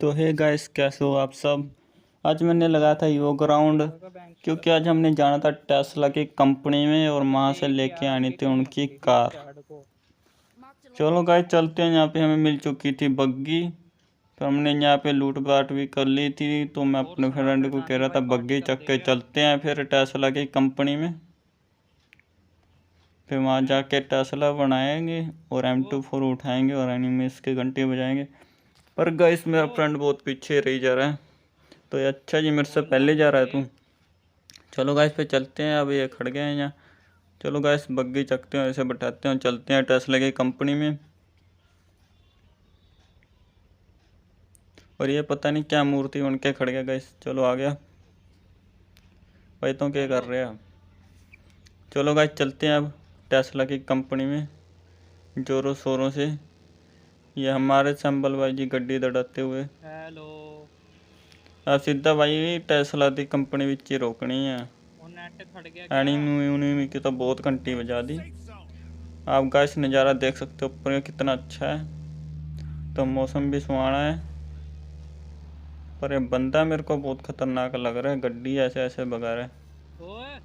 तो hey guys, कैसे हो आप सब। आज मैंने लगाया था योगा ग्राउंड, क्योंकि आज हमने जाना था टेस्ला की कंपनी में और वहाँ से लेके आनी थी उनकी कार। चलो गाइस चलते हैं। यहाँ पे हमें मिल चुकी थी बग्गी, तो हमने यहाँ पे लूट पाट भी कर ली थी। तो मैं अपने फ्रेंड को कह रहा था बग्गी चक के चलते हैं फिर टेस्ला की कंपनी में। फिर वहाँ जाके टेस्ला बनाएंगे और M24 उठाएंगे और एनिमीज के घंटे बजाएंगे। पर गाइस मेरा फ्रेंड बहुत पीछे रही जा रहा है। तो ये अच्छा जी, मेरे से पहले जा रहा है तू। चलो गाइस पे चलते हैं। अब ये खड़ गए हैं यहाँ। चलो गाइस बग्गी चकते हैं, ऐसे बैठाते हैं, चलते हैं टेस्ला की कंपनी में। और ये पता नहीं क्या मूर्ति उनके खड़ गया गाइस। चलो आ गया भाई, तो क्या कर रहे हैं। चलो गाइस चलते हैं अब टेस्ला की कंपनी में जोरों शोरों से। ये हमारे संबल भाई जी गड्डी दड़ाते हुए। हेलो सीधा भाई टेस्ला की कंपनी विच ही रोकनी है। नेट खड़ गया क्या? एनिमी की तो बहुत घंटी बजा दी। आप गाइस नज़ारा देख सकते हो ऊपर कितना अच्छा है। तो मौसम भी सुहाना है। पर ये बंदा मेरे को बहुत खतरनाक लग रहा है, गड्डी ऐसे ऐसे भगा रहा है। ओए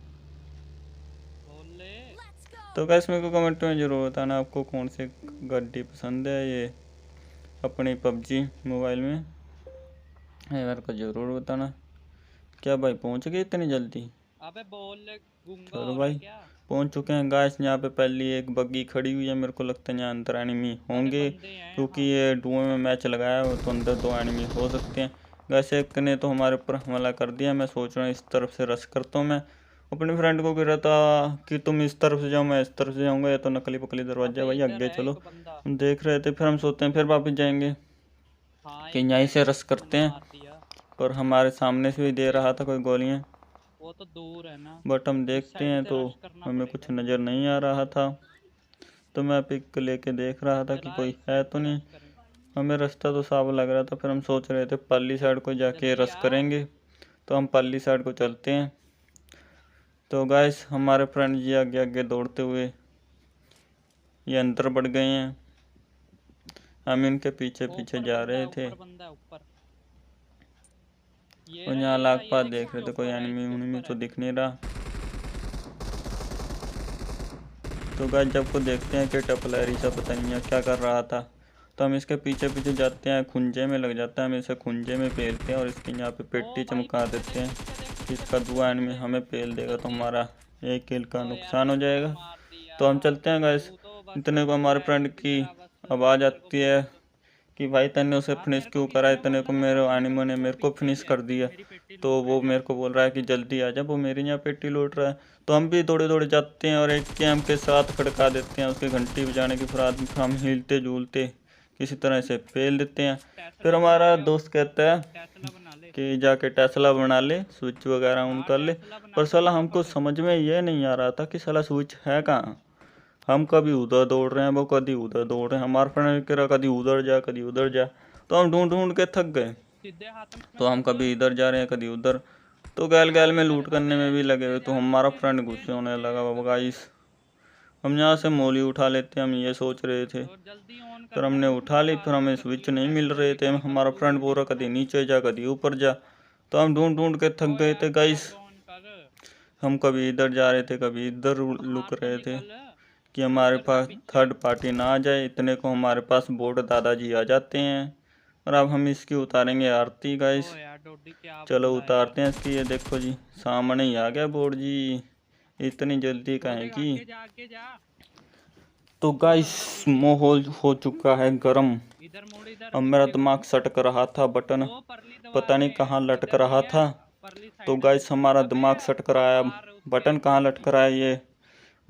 बोल ले। तो गाइस मेरे को कमेंट में ज़रूर बताना आपको कौन सी गड्डी पसंद है। ये अपनी PUBG मोबाइल में ये मेरे को ज़रूर बताना। क्या भाई पहुंच गए इतनी जल्दी। अबे बोल ले, गूंगा चलो हो रहा है भाई क्या? पहुंच चुके हैं गाइस। यहाँ पे पहली एक बग्गी खड़ी हुई है। मेरे को लगता है यहाँ अंदर एनिमी होंगे, बंदे हैं क्योंकि यहाँ। ये डुओ में मैच लगाया हो तो अंदर 2 एनिमी हो सकते हैं। गाइस एक ने तो हमारे ऊपर हमला कर दिया। मैं सोच रहा हूँ इस तरफ से रश करता हूँ। मैं अपने फ्रेंड को कह रहा था कि तुम इस तरफ से जाओ, मैं इस तरफ से जाऊँगा। ये तो नकली पकली दरवाजा है अबे भाई, इधर आगे है चलो। एक बंदा। हम देख रहे थे, फिर हम सोचते हैं फिर वापस जाएंगे हाँ कि एक यहीं से बैग रश करते हैं। मार दिया। पर हमारे सामने से भी दे रहा था कोई गोलियाँ, वो तो दूर है ना, बट हम इस देखते साइड हैं से तो रश करना हमें कुछ पड़ेगा। नज़र नहीं आ रहा था। तो मैं पिक लेके देख रहा था कि चला कोई इस है साइड तो से नहीं। रश करें। हमें रास्ता तो साफ लग रहा था, फिर हम सोच रहे थे पल्ली साइड को जाके जल्दी रश आ। करेंगे। तो हम पल्ली साइड को चलते हैं। तो गाइस हमारे फ्रेंड जी आगे आगे दौड़ते हुए ये अंदर बढ़ गए हैं। हम इनके पीछे पीछे ऊपर जा बंदा रहे है, थे। ऊपर बंदा है ऊपर। और यहाँ ये रहा, लाग ये पास देख देख रहे इसके थे, कोई ऊपर है, एनिमी इसके उनिमी ऊपर तो है। दिख नहीं रहा। तो गाइस जब को देखते हैं कि टपलहरी सा पता नहीं है क्या कर रहा था। तो हम इसके पीछे पीछे जाते हैं, खुंजे में लग जाता है। हम इसे खुंजे में पेलते हैं और इसकी यहाँ पे ओ पेट्टी भाई चमका पीछे देते देख, हैं। पीछे देख, पीछे इसका देख, दुआ एंड में पीछे। हमें पेल देगा तो जल्दी। हमारा 1 किल का ओ यार नुकसान हो मेरे को तो जाएगा। मार दिया। तो हम चलते हैं गाइस। तू तो बस इतने को हमारे रह फ्रेंड की मेरा बस आवाज़ तेरे को आती है बहुत। कि भाई तने उसे यार फिनिश मेरे को क्यों करा। किसी ने इतने को बोला था मेरे बंदा एनिमो ने तेरे मेरे को पीछे ही फिनिश है, कर दिया। मेरी पेटी तो लूट रहा वो है मेरे यहाँ। को बोल रहा है कि जल्दी आ जा, वो मेरे यहाँ पेटी लूट रहा है। तो हम भी दौड़े दौड़े जाते हैं और एक कैम के साथ खड़का देते हैं उसकी घंटी बजाने के। फिर आदमी हम हिलते झूलते किसी तरह से फेल देते हैं। फिर टेस्ला बना हमारा ले अब। दोस्त कहता है टेस्ला बना ले। कि जाके टेस्ला बना ले, स्विच वगैरह ऑन हाँ कर ले। टेस्ला बना पर ले साला हमको फटाफट। समझ में ये नहीं आ रहा था कि साला स्विच है कहाँ। हम कभी उधर दौड़ रहे हैं, वो कभी उधर दौड़ रहे हैं। हमारे फ्रेंड कह रहा कभी उधर जा कभी उधर जा। तो हम ढूंढ ढूंढ के थक गए। सीधे हाथ में तो हम पकड़। कभी इधर जा रहे हैं कभी उधर। तो गैल हाँ गैल में इधर लूट अबे करने में भी लगे हुए। नीचे तो जा, हमारा नीचे फ्रेंड नीचे गुस्से होने नीचे लगा। बाबा नीचे। गाइस हम यहाँ से मोली उठा लेते हैं, हम ये सोच रहे थे। और जल्दी ऑन फिर करना, हमने लूट उठा ली, फिर बर्बाद मत हमें कर स्विच दियो नहीं मिल टेस्ला रहे की, थे। कल को हमारा तू फ्रेंड बोल वीडियो रहा कभी बनाएगा। नीचे जा कभी ऊपर जा। तो हम ढूंढ ढूंढ के थक ओ गए थे यार गाइस। फटाफट ऑन कर। हम कभी इधर जा रहे थे कभी इधर लुक बाहर तो रहे थे निकल। कि हमारे उधर से पास पीछे। थर्ड पार्टी ना आ जाए। इतने को हमारे पास बोट दादाजी आ जाते हैं। और अब हम इसकी उतारेंगे आरती गाइस। ओ यार डोडी क्या चलो बंदा है यार। उतारते हैं इसकी। ये देखो जी सामने ही आ गया बोट जी। इतनी जल्दी वो कहें देख कि। आगे जा, आगे जा। तो वो गाइस अंदर पीछे। माहौल हो चुका है गर्म। इधर मोड़, इधर अब मेरा पीछे कर। दिमाग सटक रहा था, बटन वो परली दीवार पता नहीं में कहाँ लटक इधर रहा नहीं है। था। परली तो साइड गाइस हमारा अबे दिमाग सटक रहा है। अब बाहर उस पे बटन कहाँ लटक रहा है ये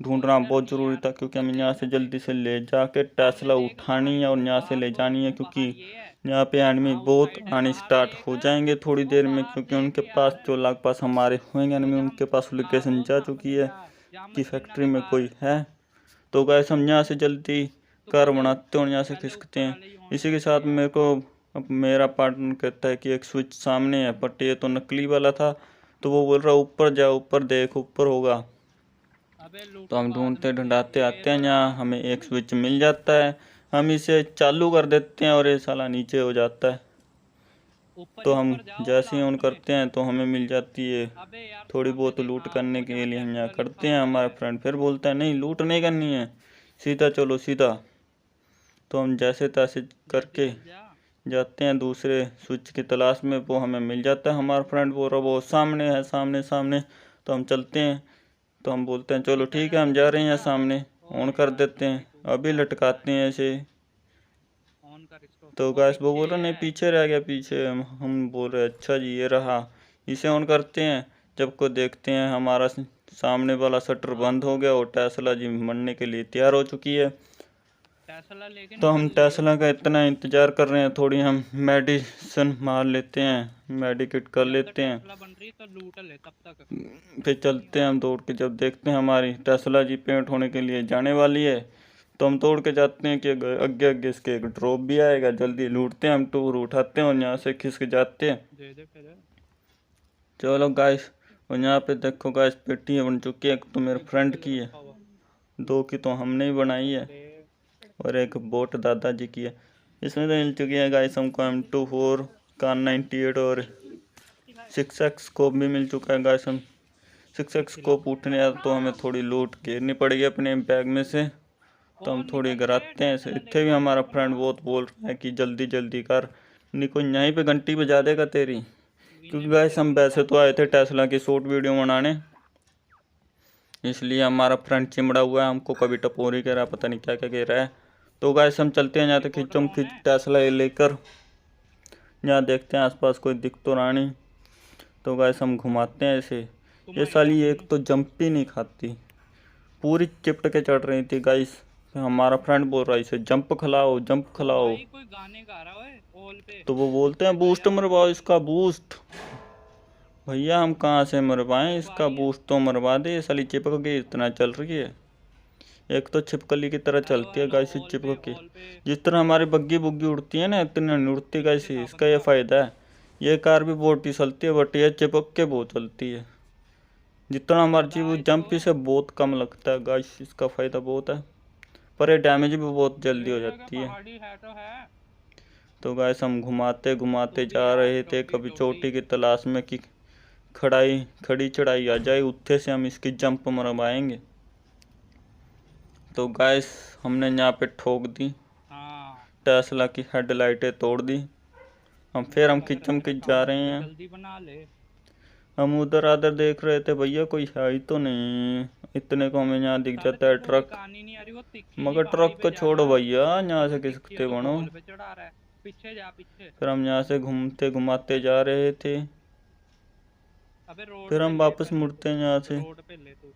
वो ढूंढना इधर बहुत नहीं ज़रूरी यार, था, क्योंकि हमें जल्दी यहाँ इधर से देख। जल्दी से ले जाके सामने टेस्ला देख, बाहर उठानी है और को यहाँ से बाहर ले को जानी है। वो क्योंकि बाहर ये है। यहाँ पे एनिमी हाँ उस बहुत साइड है, आने बाहर स्टार्ट देख। हो जाएंगे थोड़ी वो देर में, बाहर क्योंकि देख उनके पास यार। जो लाख पास हमारे होंगे वो एनिमी जहाँ उनके पास लोकेशन वो जा चुकी सामने है जा, जहाँ कि मशीना फैक्ट्री के में बाहर। कोई है। तो गैस हम यहाँ से जल्दी तो कार पहले बनाते हैं और यहाँ से पहले खिसकते ऊपर हैं। वाले ही ऑन इसी के करते साथ यार। मेरे को अब मेरा पार्टनर कहता है कि एक स्विच सामने है, बट ये तो नकली वाला था। तो वो बोल रहा ऊपर जा, ऊपर देख, ऊपर होगा। अबे तो लूटो हम बाद ढूंढते में ढूंढाते ले आते हैं तो यहाँ, रहा। हमें एक स्विच मिल जाता है। हम इसे चालू कर देते हैं और ये साला नीचे हो जाता है। ऊपर तो ही हम ऊपर जाओ जैसे ही ऑन लास्ट में। करते हैं तो हमें मिल जाती है अबे यार थोड़ी वहाँ पे बहुत लूट देखा करने वो के जहाँ लिए। हम यहाँ टेस्ला लिखा करते हैं, हुआ हमारा है। फ्रेंड फिर बोलता है नहीं लूट नहीं करनी है, सीधा चलो सीधा। तो हम जैसे तैसे जल्दी करके चल जा। जाते हैं दूसरे स्विच की तलाश में। वो हमें मिल जाता है, हमारा फ्रेंड बोल रहा वो सामने है, सामने सामने। तो हम चलते हैं, तो हम बोलते हैं चलो सीधा ठीक जा है हम जा जल्दी रहे हैं यहाँ सीधा। सामने। ऑन ओए कर यार देते भाई हैं, तू अभी क्या कर रहा लटकाते है। हैं ऐसे। ऑन कर इसको। तो ओ गैस वो पीछे बोल ही रहा नहीं है। पीछे रह गया पीछे। हम बोल रहे अच्छा जी ये रहा। इसे ऑन करते हैं, जब को देखते हैं हमारा सामने वाला शटर बंद हो गया और टेस्ला जी मरने के लिए तैयार हो चुकी है। टेस्ला लेके तो हम निकल ली है। टेस्ला का इतना इंतज़ार कर रहे हैं, थोड़ी हम मेडिसिन मार लेते हैं, मेडिकेट कर जब तक लेते हैं। टेस्ला बन रही तो लूट ले तब तक। फिर चलते हैं हम दौड़ के, जब देखते हैं हमारी टेस्ला जी पेंट होने के लिए जाने वाली है, तो हम दौड़ के जाते हैं कि आगे आगे इसके एक ड्रॉप भी आएगा, जल्दी लूटते हैं। हम टूर उठाते हैं और यहाँ से खिसक जाते हैं। दे दे फिर। चलो गाइस, और यहाँ पे देखो गाइस पेटी बन चुकी है। एक तो मेरे नीचे फ्रेंड पिलर की है, रखा हुआ। दो की तो हमने ही बनाई है, ले। और एक बोट दादाजी की है। इसमें तो मिल चुकी है गाइस हमको M24 Kar 98 और 6x स्कोप भी मिल चुका है गाइस। हम 6x स्कोप उठने आया तो हमें थोड़ी लूट घेरनी पड़ेगी अपने बैग में से, तो हम कौन थोड़ी निकल ले गिराते हैं इसे। टेस्ला इतने लेके भी जल्दी हमारा फ्रेंड बना। बहुत बोल रहा है कि जल्दी जल्दी कर, निको यहीं पे घंटी बजा देगा तेरी। इन्हें क्योंकि भी गाइस हम देखो वैसे तो आए थे सामने। टेस्ला की शॉर्ट वीडियो बनाने, इसलिए हमारा फ्रेंड चिमड़ा हुआ है, हमको कभी टपोरी कह रहा है, पता नहीं क्या क्या कह रहा है। तो गाइस हम चलते हैं यहाँ तक रिकॉर्डर खिंचम ऑन खिंच है। टेस्ला ये लेकर। यहाँ देखते हैं आसपास कोई दिख तो रहा नहीं, तो गाइस हम घुमाते हैं इसे। ये तुम्हारी साली जान एक नहीं। तो जंप ही नहीं खाती, पूरी चिपट के चढ़ रही थी गाइस। हमारा फ्रेंड बोल रहा है इसे जंप खिलाओ जंप ओ खिलाओ। भाई कोई गाने गा रहा है ऑल पे। तो वो बोलते हैं आ बूस्ट जा मरवाओ जल्दी। इसका बूस्ट। भैया हम कहाँ से मरवाएं तू इसका आई है। बूस्ट, तो मरवा दे। ये साली चिपक के इतना चल रही है, एक तो छिपकली की तरह हेलो चलती है हेलो गाइस ये ऑल पे चिपक के। ऑल पे। जिस तरह हमारी बग्गी बुग्गी उड़ती है ना, इतनी नहीं उड़ती गाइस। दिखा इसका ये बंदा। फ़ायदा है, ये कार भी बहुत ही चलती है, बट ये चिपक के बहुत चलती है। जितना मर्जी बंदा वो आए जंप तो। इसे बहुत कम लगता है गाइस, इसका फ़ायदा बहुत है, पर ये डैमेज भी बहुत जल्दी हो ये जगह जाती है। पहाड़ी है तो है। तो गाइस हम घुमाते तू घुमाते भी जा आ रहे थे, चोटी कभी चोटी। चोटी की तलाश में कि खड़ी चढ़ाई आ जाए, उत्थे से हम इसकी जंप मरवाएंगे। तो गाइस हमने यहाँ पे ठोक दी, हाँ। टेस्ला की हेडलाइटें तोड़ दी। मेरा हम लग रहा खिच्चम है खिच जा काम रहे थोड़ी हैं। जल्दी बना ले। हम उधर आधर देख रहे थे, भैया कोई है ही तो नहीं। इतने को हमें यहाँ दिख साले जाता तेरे है को ट्रक, दिखानी नहीं आ रही वो तिखी जी मगर पहाड़ी ट्रक पे को जा। छोड़ो भैया, यहाँ वो से तिखी है खिसकते तो बनो। ढोल पे चढ़ा रहा है। पीछे जा पीछे। फिर हम यहाँ से घूमते घुमाते जा रहे थे, अबे रोड फिर पे हम ले वापस पहले तू। मुड़ते हैं यहाँ से। रोड पे ले तू।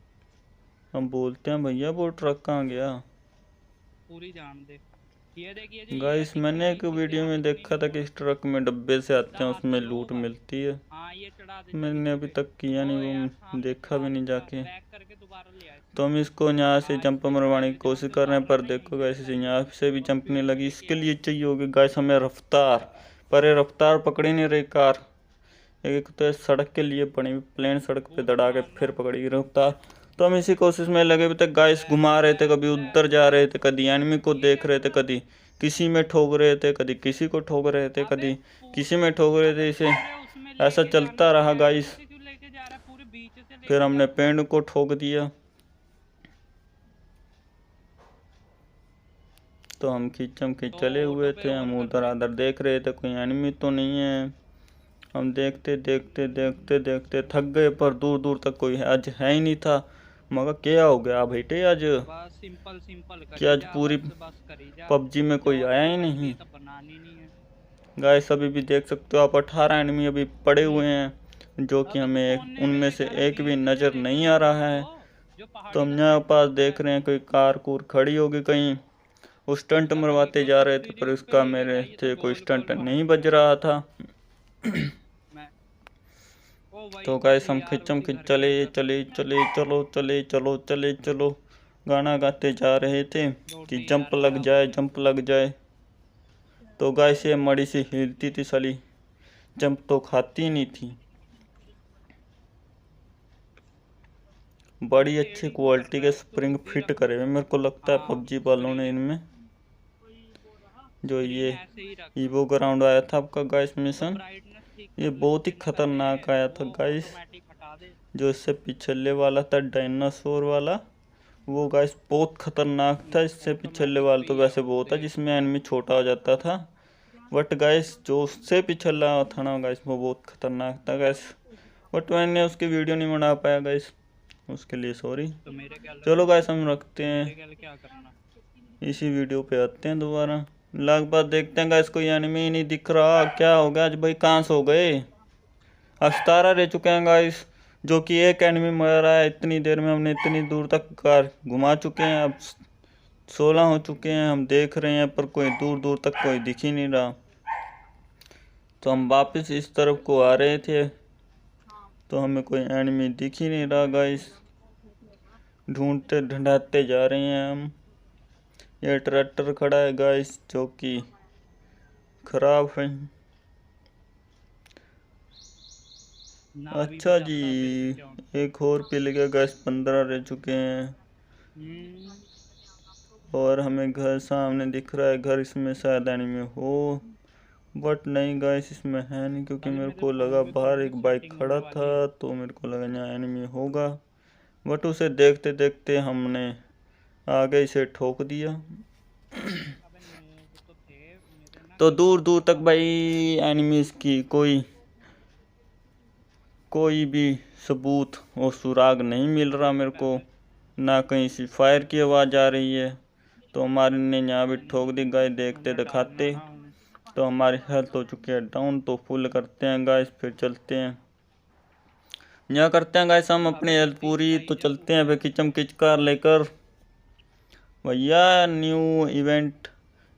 हम बोलते हैं भैया वो ट्रक कहाँ गया। पूरी जान दे। ये देखिए जी ये है गाइस तिक्की मैंने जी एक इसे वीडियो यहाँ में पे क्यों देखा नहीं था हुआ। कि इस ट्रक में डब्बे से आते सीधा हैं, हाथ उसमें से लो लूट बस। मिलती है। हाँ ये चढ़ा दे जल्दी मैंने अभी जल्दी। तक किया ओ नहीं, यार वो सामने देखा भी चढ़ा नहीं दूंगा जाके। बैक करके दोबारा ले आए। तो हम इसको यहाँ से हाँ जंप इससे मरवाने की पहले जहाँ कोशिश से कर रहे हैं, उतारना पर ना यहीं देखो से गैस इसे पहले यहाँ से भी और जंप नहीं स्पीड में लगी। लेके इसके आ। लिए चाहिए होगी गैस हमें रफ्तार, पर ये रफ्तार पकड़ी नहीं रही कार। एक तो ये सड़क के लिए बनी हुई प्लेन सड़क पे बूस्ट दड़ा के मारना फिर है। पकड़ी रफ्तार। तो हम इसी कोशिश में लगे हुए थे गाइस, ले घुमा रहे ले थे, कभी ले उधर जा ले। रहे थे, कभी एनिमी को ये देख क्या रहे कर थे, रहा है। कभी किसी में ठोक रहे थे, कभी किसी को ठोक रहे थे, अबे कभी किसी में ठोक रहे अबे थे। इसे पूरे उसमें ऐसा लेके जाना चलता रहा चाहिए गाइस। ऐसे क्यों लेके जा रहा है पूरे बीच से फिर लेके जा हमने ऊपर। पेड़ को ठोक दिया। तो हम खींचम खींच तो चले ऑटो हुए पे थे, ऑन हम कर उधर दे। आधर देख रहे थे कोई एनिमी तो नहीं है। हम देखते देखते देखते देखते थक गए, पर दूर दूर तक कोई आज है ही नहीं था। मगर क्या हो गया बेटे आज, बस सिंपल सिंपल कि करी आज जा पूरी बस बस करी जा। पबजी में कोई जॉब आया तो ही कर ली नहीं। तब बनानी नहीं है। गाइस अभी भी देख सकते हो आप 18 एनिमी अभी पड़े हुए हैं, जो कि अबे तो हमें कोने में उनमें से लेकर आ एक भी बीच से नज़र लेकर नहीं आ आ बीच रहा है। को जो तो पहाड़ी हम का यहाँ साइड पास पड़ता है। देख रहे हैं कोई कार कूर खड़ी होगी कहीं, उस स्टंट अबे मरवाते निको जा रहे थे, तिकड़ी जी पर उस पे उसका लेके मेरे जाइए तो से कोई गोल गोल स्टंट नहीं पहाड़ी बज पे। रहा था। मैं ओ वही तो कर गाइस ली हम यार खिंचम उसी खिंच घर के चले अंदर। चले चले चलो चले चलो चले चलो गाना गाते जा रहे थे कि रोटी जंप यार लग क्या हो जाए गया। जंप लग जाए। तो गाइस ये मड़ी सी हिलती थी साली, जंप तो खाती नहीं थी। अबे बड़ी अच्छी टेढ़ी कर क्वालिटी रहा के है तू स्प्रिंग भी फिट रख। करे हुए मेरे को लगता है हाँ पबजी वालों स्प्रिंग। ने इनमें। जो ये ऐसे ही रख ईवो ग्राउंड आया था आपका गाइस मिशन, ब्राइटनेस ठीक ये कर ले बहुत ही लेकिन खतरनाक आया था गाइस। ऑटोमेटिक हटा दे। जो इससे पिछले वाला था डायनासोर वाला, वो गाइस बहुत खतरनाक था। इससे पिछले ऑटोमेटिक वाला पे तो ही वैसे है, वो था देख जिसमें एनिमी छोटा हो जाता था, बट गाइस जो उससे पिछला था ना गाइस, वो बहुत खतरनाक था गाइस। बट मैंने उसकी वीडियो नहीं बना पाया गाइस, उसके लिए सॉरी। तो मेरे ख्याल चलो गाइस हम रखते मेरे हैं, ख्याल क्या करना। इसी वीडियो पे आते हैं दोबारा। लगभग देखते हैं गाइस, कोई एनिमी ही नहीं दिख रहा। क्या हो गया आज भाई, कहाँ से हो गए? आज 17 रह चुके हैं गाइस, जो कि एक एनिमी मर रहा है। इतनी देर में हमने इतनी दूर तक कार घुमा चुके हैं, अब 16 हो चुके हैं। हम देख रहे हैं पर कोई दूर दूर तक कोई दिख ही नहीं रहा। तो हम वापस इस तरफ को आ रहे थे, तो हमें कोई एनिमी दिख ही नहीं रहा गाइस। ढूंढते ढूंढाते जा रहे हैं हम। ये ट्रैक्टर खड़ा है गाइस, जो कि खराब है। ना अभी अच्छा भी जी, चलता है फिर भी क्या। एक और पिल गया गाइस, 15 रह चुके हैं। हम्म, और हमें घर सामने दिख रहा है, घर इसमें शायद एनिमी हो, बट नहीं गाइस इसमें है नहीं, क्योंकि पहले मेरे मेरे को लगा फोन में बाहर थोड़ी एक बाइक सेटिंग खड़ा होने वाली है। था, तो मेरे को लगा यहाँ एनिमी होगा। बट उसे देखते देखते हमने आगे इसे ठोक दिया। अबे नूब तो थे मेरे ना तो कि दूर दूर काफी तक ज्यादा। भाई एनिमीज की कोई भी सबूत और सुराग नहीं मिल रहा मेरे को, पहले ना कहीं से फायर की आवाज़ आ रही है। तो हमारे ने यहाँ भी ठोक दी गाइस, देखते उन्हें डालना दिखाते। ना उन्हें। तो हमारी हेल्थ हो चुकी है डाउन, तो फुल करते हैं गाइस, फिर चलते हैं। यहाँ करते हैं गाइस हम अपनी अबे हेल्थ जल्दी पूरी, दिखाई तो दे तू। चलते हैं फिर किचम किच कार लेकर। भैया न्यू इवेंट,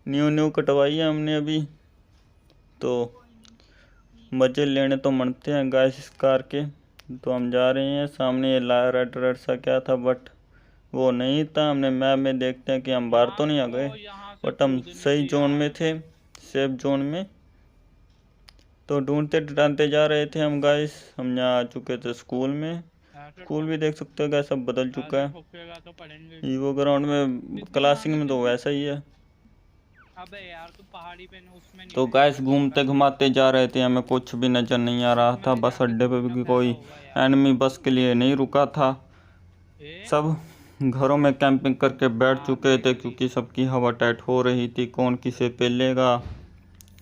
न्यू कटवाई है हमने अभी, तो मज़े लेने तो मनते हैं गाइस इस कार के। तो हम जा रहे हैं, सामने ये रेड रेड सा क्या था, बट वो नहीं था। हमने मैप में देखते हैं कि हम बाहर तो नहीं आ गए, यहाँ से बट हम कूदने सही दे जोन में यार। थे, सेफ जोन में। तो ढूंढते ढूंढते जा रहे थे हम गाइस। हम यहाँ आ चुके थे स्कूल में। ऐसे स्कूल भी देख सकते हो गाइस, सब बदल चुका ऐसे है। ठोकेगा तो पड़ेंगे। ईवो ग्राउंड में कितनी क्लासिक मार में तो तेरी। वैसा ही है। अबे यार तू पहाड़ी पे उसमें नहीं तो देख गाइस रहा घूमते कैंपर पे। घुमाते जा रहे थे, हमें कुछ भी नज़र नहीं आ रहा था। इसमें बस जाके अड्डे पे घूमना भी कैसा कोई होगा यार। एनिमी बस के लिए नहीं रुका था। ए सब घरों में कैंपिंग करके बैठ हाँ चुके देख थे, ली। क्योंकि सबकी हवा टाइट हो रही थी। कौन किसे पेलेगा,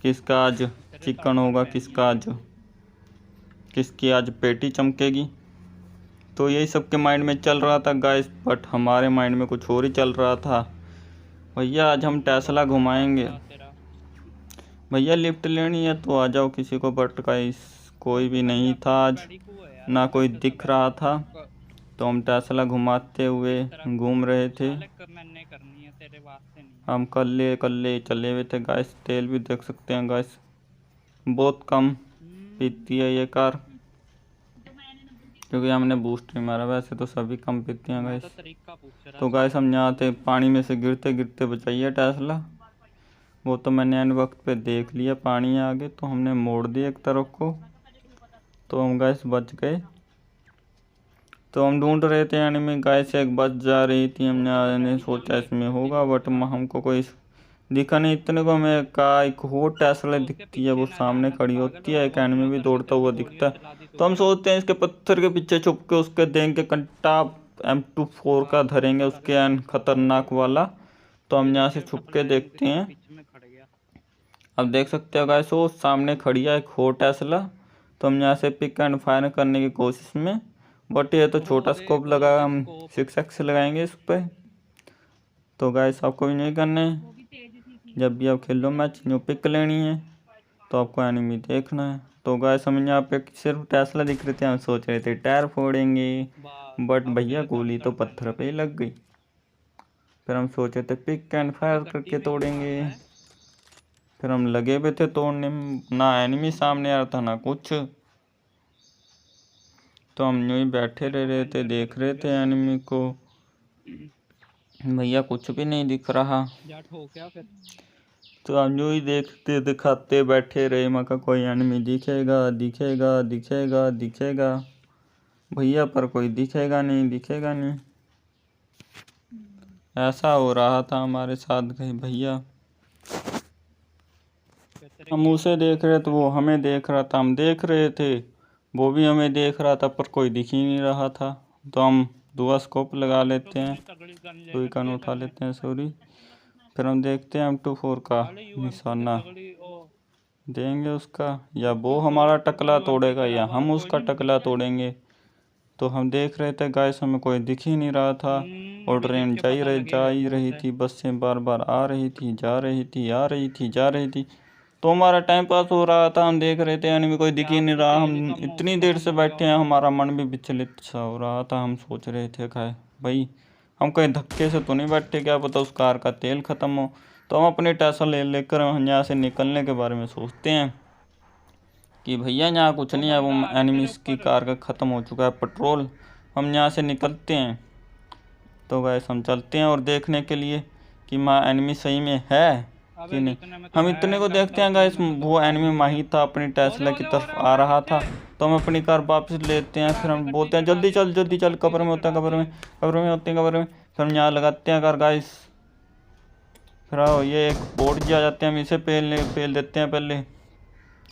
किसका आज तेरे चिकन साथ होगा, करते हैं किसका आज किसकी आज पेटी चमकेगी। तो यही सबके माइंड में चल रहा था गाइस, बट हमारे माइंड में कुछ और ही चल रहा था। भैया आज हम टेस्ला बहुत मजाक घुमाएंगे। उड़ा तेरा। भैया लिफ्ट लेनी है तो आ जाओ किसी को, बट गाइस कोई भी भाई नहीं था आज, पैरामेडिक हुआ है यार, ना मैं कोई कैसे दिख सर्वाइव रहा था। करूंगा। तो हम टेस्ला घुमाते हुए तेरा घूम रहे थे। साले मैंने करनी है तेरे वास्ते नहीं है। हम कल्ले कल्ले चले हुए थे गाइस। तेल भी देख सकते हैं गाइस, बहुत कम पीती है ये कार, क्योंकि हमने बूस्ट नहीं मारा। वैसे तो सभी कम पीती हैं मैं गाइस। तो तरीका पूछ रहा तो था। गाइस हम यहाँ थे, पानी में से गिरते गिरते बचाइए टेस्ला। वो तो मैंने एन वक्त पे देख लिया, पानी है आगे, तो हमने मोड़ दिया एक तरफ को, तो हम गैस बच गए। तो हम ढूंढ रहे थे एनिमी, गैस एक बच जा रही थी। हमने सोचा इसमें होगा, बट हमको कोई दिखा नहीं। इतने को हमें कहा एक और टेस्ला तो उसके दिखती है, वो पीछे ना सामने जाना, खड़ी पागल होती हो है। गया एक वो एनिमी जो भी तेरे पे दौड़ता तेरे हुआ पे दिखता गोलियां है। चला दी तो हम तूने। सोचते हैं इसके पत्थर के पीछे छुप के उसके देंगे कंटा, M24 का धरेंगे उसके एन खतरनाक वाला। तो हम यहाँ से छुप के देखते हैं। बीच में खड़ गया। अब देख सकते हो गाइस, वो सामने खड़ी है एक और टेस्ला। तो हम यहाँ से पिक एंड फायर करने की कोशिश में, बट ये तो वो छोटा स्कोप देख वो लगा, भी हम स्कोप। 6x लगाएंगे इस पर। तो गाइस आपको भी नहीं करना है, जब भी आप खेलो मैच न्यू पिक लेनी है तो आपको एनिमी देखना है। तो गाइस हम यहाँ पे सिर्फ टेस्ला दिख रहे थे, हम सोच रहे थे टायर फोड़ेंगे, बस बट अब भैया मेरे साथ गोली तो करता है पत्थर पे ही लगे। लग गई। फिर हम सोचे थे पिक एंड अबे फायर गड्डी करके में क्यों मार तोड़ेंगे। रहा है। फिर हम लगे हुए थे तोड़ने में, ना एनिमी सामने आ रहा था ना कुछ। तो हम यूं ही बैठे तेरे रह को रहे थे, पेंचर कर देख रहे दूंगा थे एनिमी को। भैया कुछ भी नहीं दिख रहा। जा ठो क्या फिर। तो हम यूं ही देखते दिखाते बैठे रहे, मगर कोई एनिमी दिखेगा दिखेगा दिखेगा दिखेगा, भैया पर कोई दिखेगा नहीं दिखेगा नहीं। ऐसा हो रहा था हमारे साथ कहीं भैया। तेरे हम उसे देख रहे तो वो हमें देख रहा था, हम देख रहे थे वो भी हमें देख रहा था, पर कोई दिख ही नहीं रहा था। तो हम दुआ स्कोप लगा लेते हैं, तगड़ी गन ले कोई रखी गन है उठा तूने। लेते हैं, सॉरी। फिर हम देखते हैं M24 का साले UMP निशाना तगड़ी ओ देंगे उसका, या वो हमारा टकला UMP तोड़ेगा के या अलावा हम कोई उसका नहीं टकला तोड़ेंगे। तो हम देख रहे थे गाइस, हमें कोई दिख ही नहीं रहा था। और अभी देख ट्रेन के पता जा लगेगा ही कौन रही सा है। थी, बसें बार बार आ रही थी, जा रही थी, आ रही थी, जा रही थी। तो हमारा टाइम पास हो रहा था, हम देख रहे थे एनिमी, कोई दिख ही यहाँ नहीं पे रहा। तेल ही हम कम इतनी देर खत्म से हो गया बैठे हैं, होगा। हमारा मन भी विचलित सा हो रहा था। हम सोच रहे थे खाए भाई, हम कहीं धक्के से तो नहीं बैठे, क्या पता उस कार का तेल ख़त्म हो। तो हम अपनी टेस्ला लेकर हम यहाँ से निकलने के बारे में सोचते हैं कि भैया यहाँ कुछ वो नहीं है, वो बंदा आ रहा है तेरे एनिमीज की ऊपर। कार का ख़त्म हो चुका है पेट्रोल। हम यहाँ से निकलते हैं। तो गैस हम चलते हैं और देखने के लिए कि माँ एनिमी सही में है कि अबे नहीं। जितने में तो हम है, इतने को देखते लगता हैं उतने गैस, में तो तू वो खा एनिमी जाएगा। माही था, अपनी टेस्ला की तरफ आ रहा था। तो हम अपनी कार वापस लेते हैं, फिर हम बोलते हैं जल्दी चल जल्दी चल, कब्र में होता है, कब्र में, कब्र में होते हैं, कब्र में। फिर हम यहाँ लगाते हैं कार गाइस। फिर आओ, ये एक बोर्ड जी आ जाते हैं, हम इसे पेल देते हैं पहले।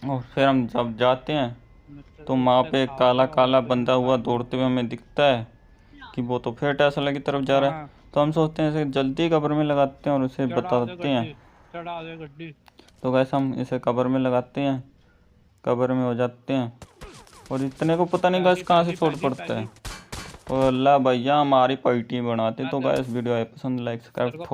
और फिर हम जब जाते हैं तो वहाँ पे एक काला काला बंदा हुआ दौड़ते हुए हमें दिखता है कि वो तो फिर टेस्ला की तरफ जा रहा है। तो हम सोचते हैं इसे जल्दी कब्र में लगाते हैं और उसे बताते हैं। चढ़ा दे गड्डी। तो वैसे हम इसे कब्र में लगाते हैं, कब्र में हो जाते हैं। और इतने को पता नहीं गैस कहाँ से शॉट पड़ता है। और अल्लाह भैया हमारी पलटी बनाते। तो गैस वीडियो है पसंद, लाइक सब्सक्राइब।